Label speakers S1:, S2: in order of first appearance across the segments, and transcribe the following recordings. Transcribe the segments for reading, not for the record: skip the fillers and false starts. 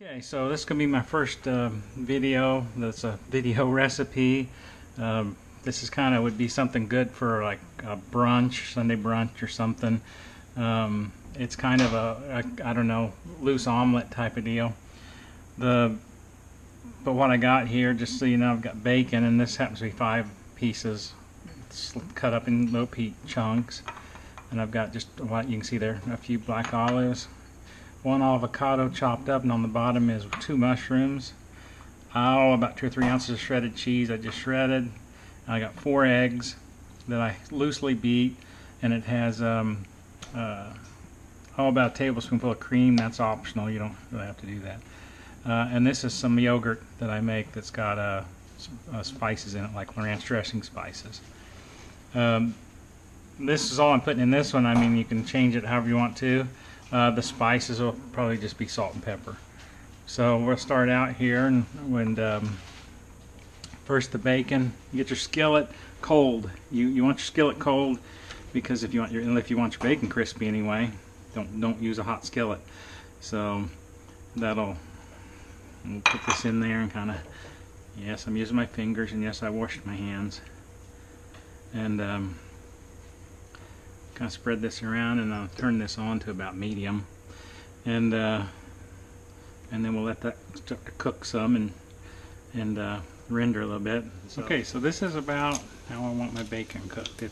S1: Okay, so this is going to be my first video. That's a video recipe. This is kind of would be something good for like a brunch, Sunday brunch or something. It's kind of a I don't know, loose omelet type of deal. But what I got here, just so you know, I've got bacon, and this happens to be 5 pieces. It's cut up in little chunks. And I've got just what you can see there, a few black olives. 1 avocado chopped up, and on the bottom is 2 mushrooms. About 2 or 3 ounces of shredded cheese I just shredded. I got 4 eggs that I loosely beat, and it has about a tablespoonful of cream. That's optional, you don't really have to do that. And this is some yogurt that I make that's got spices in it, like ranch dressing spices. This is all I'm putting in this one. I mean, you can change it however you want to. The spices will probably just be salt and pepper. So we'll start out here, and first the bacon. You get your skillet cold. You want your skillet cold because if you want your bacon crispy anyway, don't use a hot skillet. So we'll put this in there and kind of, yes, I'm using my fingers, and yes, I washed my hands, and kind of spread this around, and I'll turn this on to about medium, and then we'll let that start to cook some and render a little bit. Okay, so this is about how I want my bacon cooked.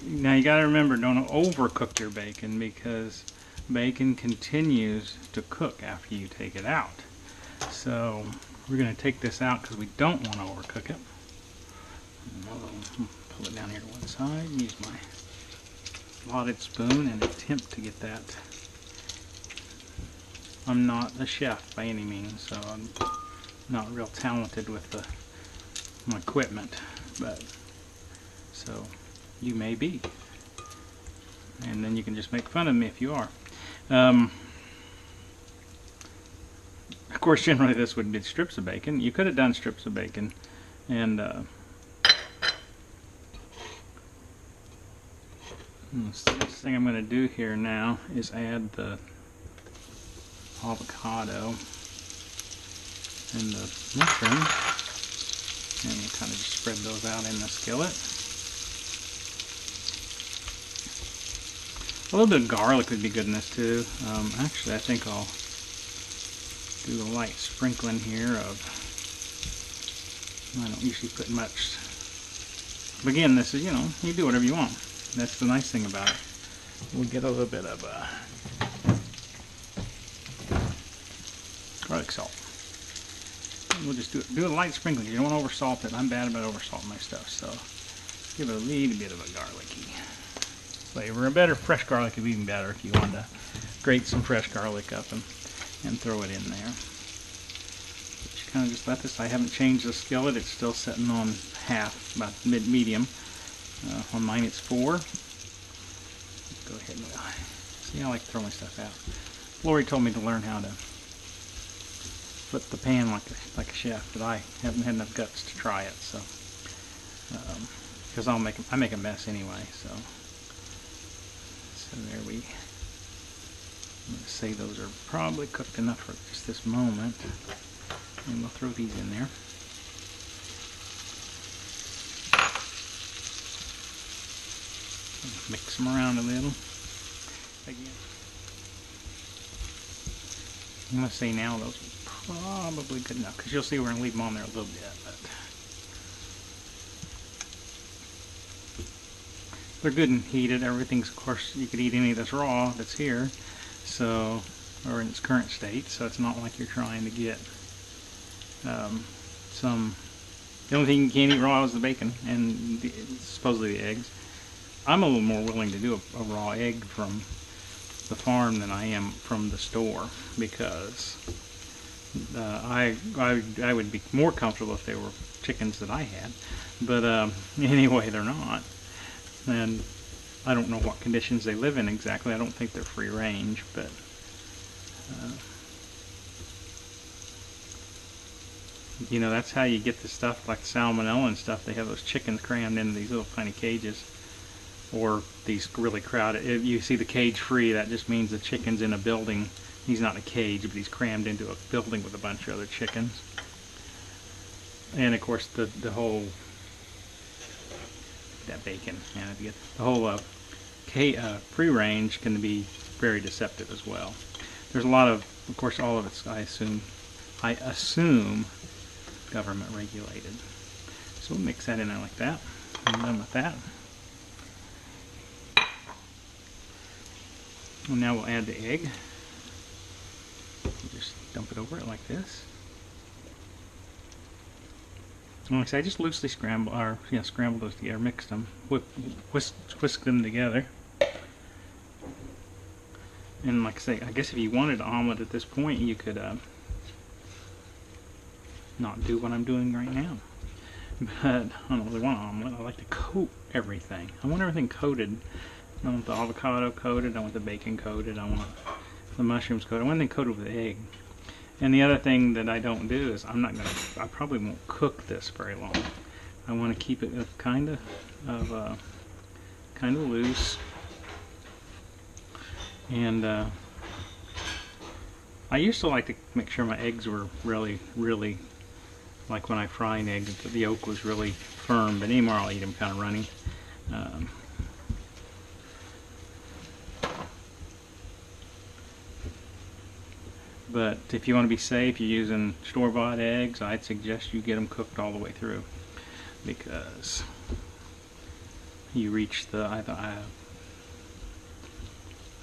S1: Now you got to remember, don't overcook your bacon, because bacon continues to cook after you take it out. So we're going to take this out because we don't want to overcook it. I'll pull it down here to one side and use my slotted spoon and attempt to get that. I'm not a chef by any means, so I'm not real talented with my equipment, but so you may be, and then you can just make fun of me if you are. Of course, generally this would be strips of bacon. You could have done strips of bacon, and the next thing I'm going to do here now is add the avocado and the mushroom, and we'll kind of just spread those out in the skillet. A little bit of garlic would be good in this too. Actually, I think I'll do a light sprinkling here of, I don't usually put much, but again, this is, you do whatever you want. That's the nice thing about it. We'll get a little bit of garlic salt. We'll just do a light sprinkling. You don't want to over salt it. I'm bad about over salting my stuff, so give it a little bit of a garlicky flavor. A better fresh garlic would be even better if you wanted to grate some fresh garlic up and throw it in there. But you kind of just let this. I haven't changed the skillet. It's still sitting on half, about mid-medium. On mine it's 4. Let's go ahead and see, I like to throw my stuff out. Lori told me to learn how to flip the pan like a chef, but I haven't had enough guts to try it. So because I make a mess anyway. So there I'm going to say those are probably cooked enough for just this moment, and we'll throw these in there. Mix them around a little. Again, I'm going to say now those are probably good enough, because you'll see we're going to leave them on there a little bit. But they're good and heated. Everything's, of course, you could eat any of this raw that's here, so, or in its current state. So it's not like you're trying to get some. The only thing you can't eat raw is the bacon and supposedly the eggs. I'm a little more willing to do a raw egg from the farm than I am from the store, because I would be more comfortable if they were chickens that I had, but anyway, they're not, and I don't know what conditions they live in exactly. I don't think they're free range, but that's how you get the stuff like salmonella and stuff. They have those chickens crammed into these little tiny cages, or these really crowded. If you see the cage free, that just means the chicken's in a building He's not in a cage, but he's crammed into a building with a bunch of other chickens. And of course the whole, that bacon, yeah, the whole free range can be very deceptive as well. There's a lot of course, all of it's I assume government regulated. So we'll mix that in there like that. I'm done with that. And now we'll add the egg. We'll just dump it over it like this. And like I say, I just loosely scrambled those together, mixed them, whisked them together. And like I say, I guess if you wanted an omelet at this point, you could not do what I'm doing right now. But I don't really want an omelet. I like to coat everything. I want everything coated. I want the avocado coated. I want the bacon coated. I want the mushrooms coated. I want everything coated with egg. And the other thing that I don't do is I probably won't cook this very long. I want to keep it kind of loose. And I used to like to make sure my eggs were really, like when I fry an egg, the yolk was really firm, but anymore I'll eat them kind of runny. But if you want to be safe, you're using store-bought eggs, I'd suggest you get them cooked all the way through, because you reach the, I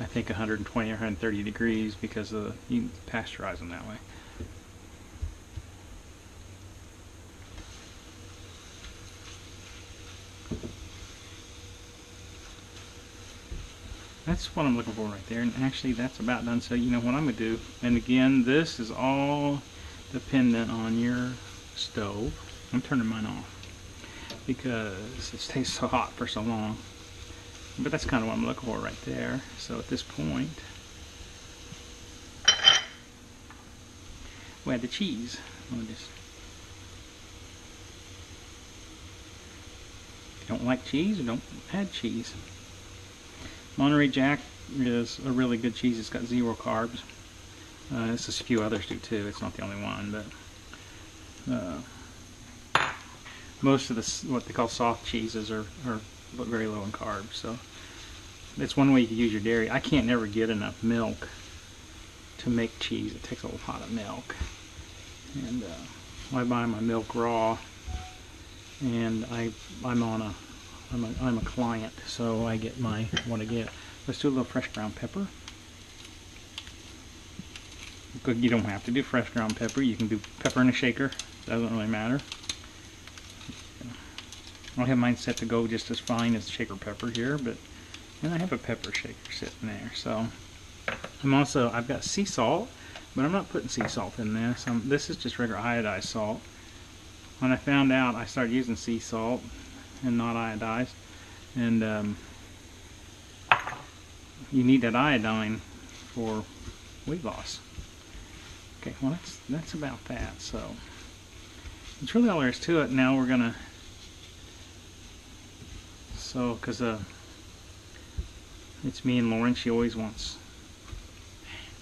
S1: think 120 or 130 degrees, because you can pasteurize them that way. That's what I'm looking for right there, and actually that's about done. So you know what I'm going to do, and again, this is all dependent on your stove. I'm turning mine off because it stays so hot for so long. But that's kind of what I'm looking for right there. So at this point, we'll add the cheese. If you don't like cheese, don't add cheese. Monterey Jack is a really good cheese. It's got 0 carbs. There's a few others do too. It's not the only one, but most of the what they call soft cheeses are very low in carbs. So it's one way you can use your dairy. I can't never get enough milk to make cheese. It takes a lot of milk, and I buy my milk raw, and I'm a client, so I get what I get. Let's do a little fresh ground pepper. You don't have to do fresh ground pepper. You can do pepper in a shaker. Doesn't really matter. I have mine set to go just as fine as shaker pepper here, and I have a pepper shaker sitting there. So I've got sea salt, but I'm not putting sea salt in this. This is just regular iodized salt. When I found out, I started using sea salt and not iodized, and you need that iodine for weight loss. Okay, well that's about that. So that's really all there is to it. Now we're gonna, because it's me and Lauren, she always wants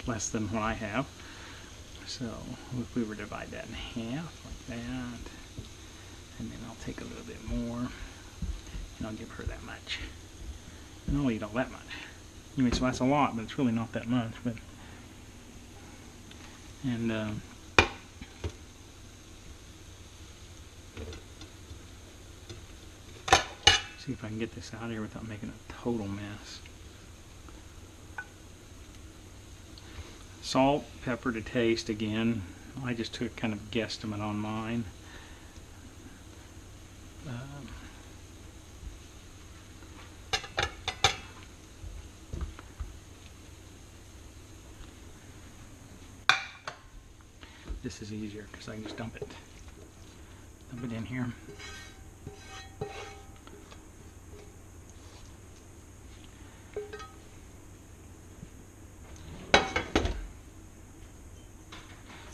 S1: less than what I have. So if we were to divide that in half like that, and then I'll take a little bit more, and I'll give her that much, and I'll eat all that much. Anyway, so that's a lot, but it's really not that much. But see if I can get this out of here without making a total mess. Salt, pepper to taste again. I just took a kind of guesstimate on mine. This is easier because I can just dump it in here.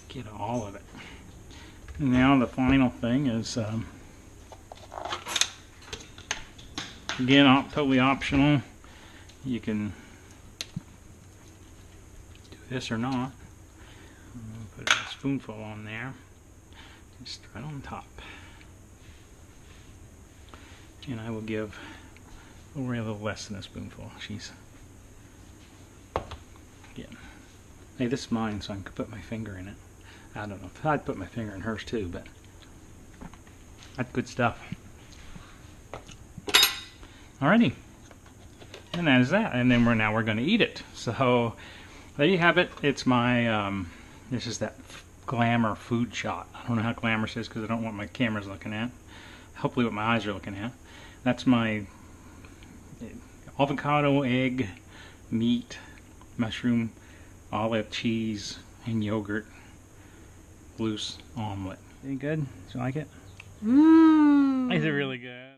S1: Get all of it. And now the final thing is, again, totally optional. You can do this or not. Put a spoonful on there, just right on top. And I will give Lori a little less than a spoonful. She's getting. Hey, this is mine, so I can put my finger in it. I don't know if I'd put my finger in hers too, but that's good stuff. Alrighty, and that is that. And then now we're going to eat it. So there you have it. It's my this is that glamour food shot. I don't know how glamorous it is because I don't want my cameras looking at. Hopefully, what my eyes are looking at. That's my avocado, egg, meat, mushroom, olive, cheese, and yogurt loose omelet. Any good? Do you like it? Mmm. Is it really good?